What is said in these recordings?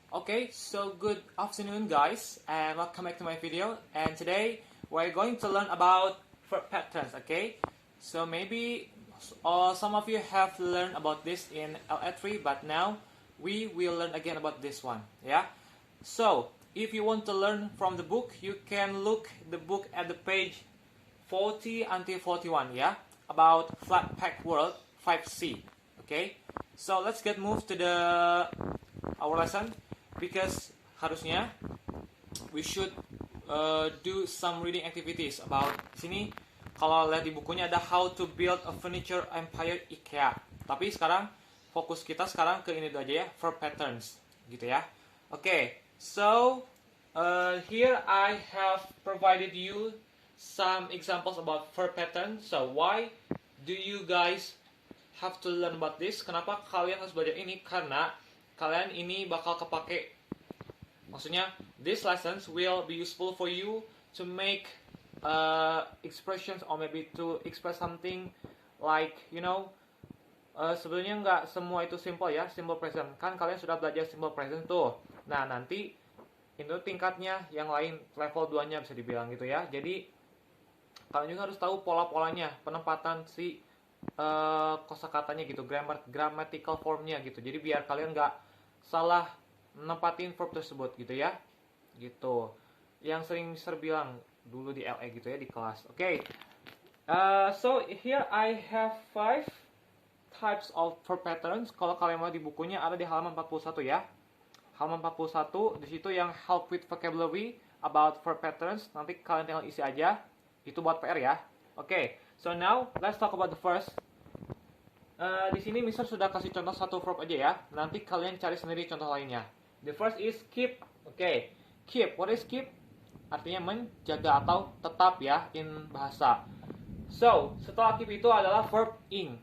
Okay, so good afternoon guys and welcome back to my video, and today we're going to learn about verb patterns. Okay, so maybe some of you have learned about this in LA3, but now we will learn again about this one. Yeah, so if you want to learn from the book, you can look the book at the page 40 until 41, yeah, about flat pack world 5C. Okay, so let's get moved to our lesson, because harusnya we should do some reading activities about sini. Kalau lihat di bukunya ada How to Build a Furniture Empire IKEA. Tapi sekarang fokus kita sekarang ke ini dulu aja ya, verb patterns gitu ya. Okay, so here I have provided you some examples about verb patterns. So why do you guys have to learn about this? Kenapa kalian harus belajar ini? Karena kalian ini bakal kepake. Maksudnya, these lessons will be useful for you to make expressions or maybe to express something like, you know, sebenarnya nggak semua itu simple ya, simple present. Kan kalian sudah belajar simple present tuh. Nah, nanti itu tingkatnya yang lain, level 2-nya bisa dibilang gitu ya. Jadi, kalian juga harus tahu pola-polanya, penempatan si kosakatanya gitu, grammatical formnya gitu. Jadi biar kalian nggak salah nempatin verb tersebut gitu ya, gitu. Yang sering bilang dulu di LA gitu ya, di kelas. Oke, so here I have 5 types of verb patterns. Kalau kalian mau di bukunya ada di halaman 41 ya. Halaman 41 di situ yang help with vocabulary about verb patterns. Nanti kalian tinggal isi aja. Itu buat PR ya. Oke, so now let's talk about the first. Di sini Mister sudah kasih contoh satu verb aja ya. Nanti kalian cari sendiri contoh lainnya. The first is keep. Oke, keep. What is keep? Artinya menjaga atau tetap ya in bahasa. So, setelah keep itu adalah verb ing.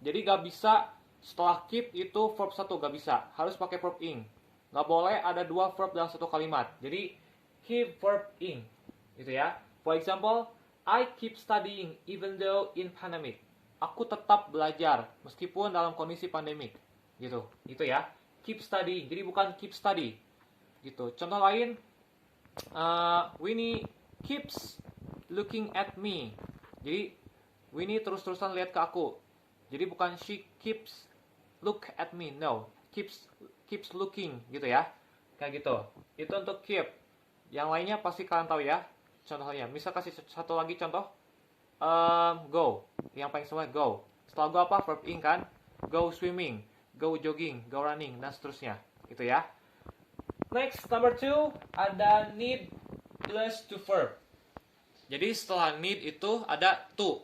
Jadi gak bisa setelah keep itu verb satu, gak bisa. Harus pakai verb ing. Gak boleh ada dua verb dalam satu kalimat. Jadi keep verb ing. Gitu ya. For example, I keep studying even though in pandemic. Aku tetap belajar meskipun dalam kondisi pandemik. Gitu. Itu ya. Keep studying. Jadi bukan keep study. Gitu. Contoh lain, Winnie keeps looking at me. Jadi Winnie terus-terusan lihat ke aku. Jadi bukan she keeps look at me. No. Keeps looking gitu ya. Kayak gitu. Itu untuk keep. Yang lainnya pasti kalian tahu ya. Contohnya, misal kasih satu lagi contoh, go, yang paling semua go. Setelah go apa? Verb ing kan? Go swimming, go jogging, go running, dan seterusnya. Itu ya. Next, number 2, ada need plus to verb. Jadi setelah need itu ada to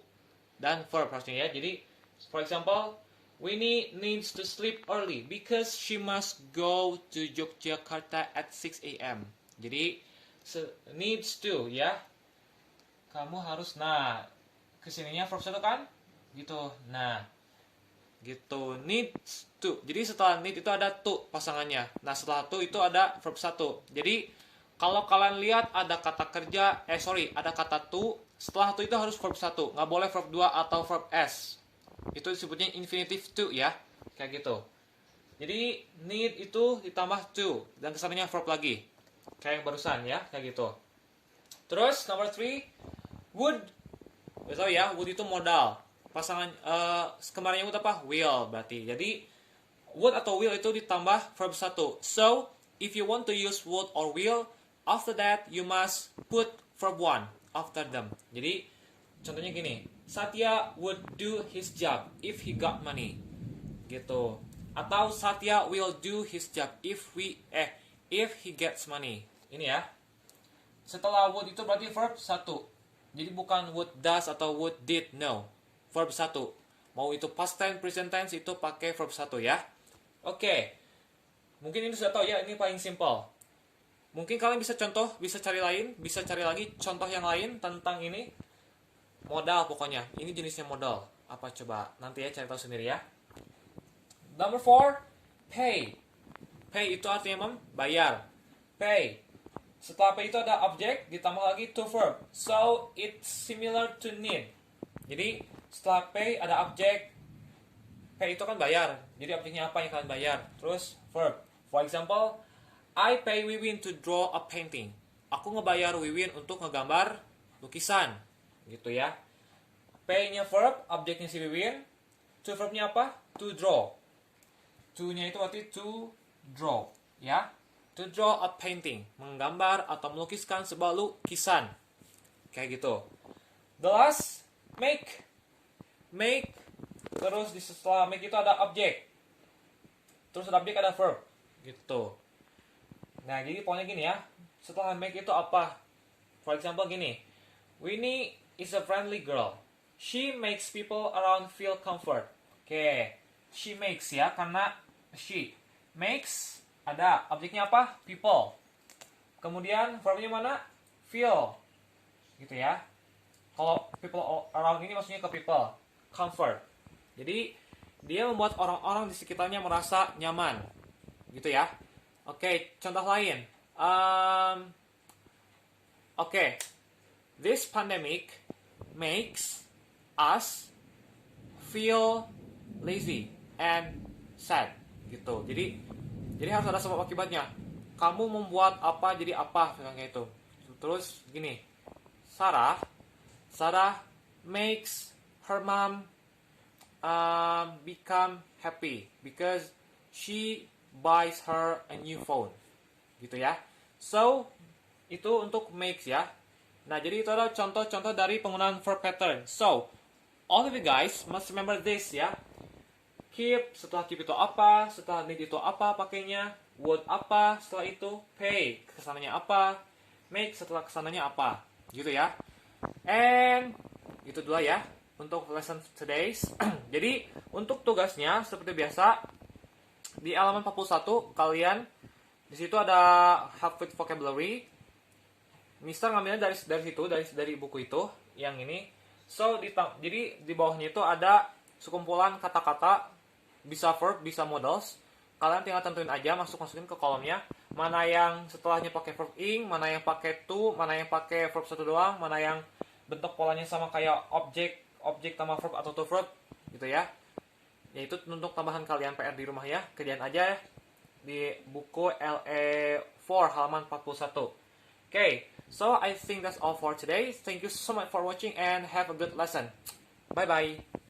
dan verb harusnya ya. Jadi, for example, Winnie needs to sleep early because she must go to Yogyakarta at 6 a.m. Jadi needs to ya, kamu harus, nah kesininya verb satu kan gitu, nah gitu, needs to. Jadi setelah need itu ada to pasangannya. Nah setelah to itu ada verb satu. Jadi kalau kalian lihat ada kata kerja, ada kata to, setelah to itu harus verb satu, nggak boleh verb 2 atau verb s. Itu disebutnya infinitive to ya, kayak gitu. Jadi need itu ditambah to dan kesannya verb lagi, kayak yang barusan ya, kayak gitu. Terus number 3, would. Udah tahu ya, would itu modal. Pasangan kemarinnya would apa? Will berarti. Jadi would atau will itu ditambah verb 1. So, if you want to use would or will, after that you must put verb 1 after them. Jadi contohnya gini, Satya would do his job if he got money. Gitu. Atau Satya will do his job if he gets money. Ini ya. Setelah would itu berarti verb 1. Jadi bukan would does atau would did, no. Verb 1. Mau itu past tense, present tense itu pakai verb 1 ya. Oke. Mungkin ini sudah tahu ya, ini paling simple. Mungkin kalian bisa cari lagi contoh yang lain tentang ini. Modal pokoknya. Ini jenisnya modal. Apa coba? Nanti ya cari tahu sendiri ya. Number 4, pay. Pay itu artinya membayar. Pay. Setelah pay itu ada objek, ditambah lagi to verb. So, it's similar to need. Jadi, setelah pay ada objek. Pay itu kan bayar. Jadi, objeknya apa yang kalian bayar. Terus, verb. For example, I pay Wiwin to draw a painting. Aku ngebayar Wiwin untuk ngegambar lukisan. Gitu ya. Pay-nya verb, objeknya si Wiwin. To verbnya apa? To draw. To-nya itu berarti to draw. Ya. To draw a painting. Menggambar atau melukiskan sebuah lukisan. Kayak gitu. The last, make. Make. Terus di setelah make itu ada objek. Terus ada objek, ada verb. Gitu. Nah, jadi pokoknya gini ya. Setelah make itu apa? For example gini. Winnie is a friendly girl. She makes people around feel comfort. Oke. She makes ya, karena she. Makes, ada. Objeknya apa? People. Kemudian verbnya mana? Feel. Gitu ya. Kalau people around ini maksudnya ke people. Comfort. Jadi, dia membuat orang-orang di sekitarnya merasa nyaman. Gitu ya. Oke, contoh lain. This pandemic makes us feel lazy and sad. Gitu. Jadi harus ada sebab akibatnya. Kamu membuat apa jadi apa, kayak itu. Terus gini. Sarah makes her mom become happy because she buys her a new phone. Gitu ya. So, itu untuk makes ya. Nah, jadi itu adalah contoh-contoh dari penggunaan verb pattern. So, all of you guys must remember this ya. Keep, setelah keep itu apa, setelah need itu apa pakainya, would apa, setelah itu pay, kesananya apa, make, setelah kesananya apa. Gitu ya. And, itu dulu ya untuk lesson today's. Jadi, untuk tugasnya seperti biasa, di halaman 41 kalian di situ ada half with vocabulary. Mister ngambilnya dari situ, dari buku itu yang ini. So jadi di bawahnya itu ada sekumpulan kata-kata, bisa verb, bisa modals. Kalian tinggal tentuin aja, masukin ke kolomnya mana yang setelahnya pakai verb ing, mana yang pakai to, mana yang pakai verb satu doang, mana yang bentuk polanya sama kayak objek tambah verb atau to verb gitu ya. Yaitu untuk tambahan kalian PR di rumah ya. Kerjaan aja di buku LE4 halaman 41. Okay, so I think that's all for today. Thank you so much for watching and have a good lesson. Bye-bye.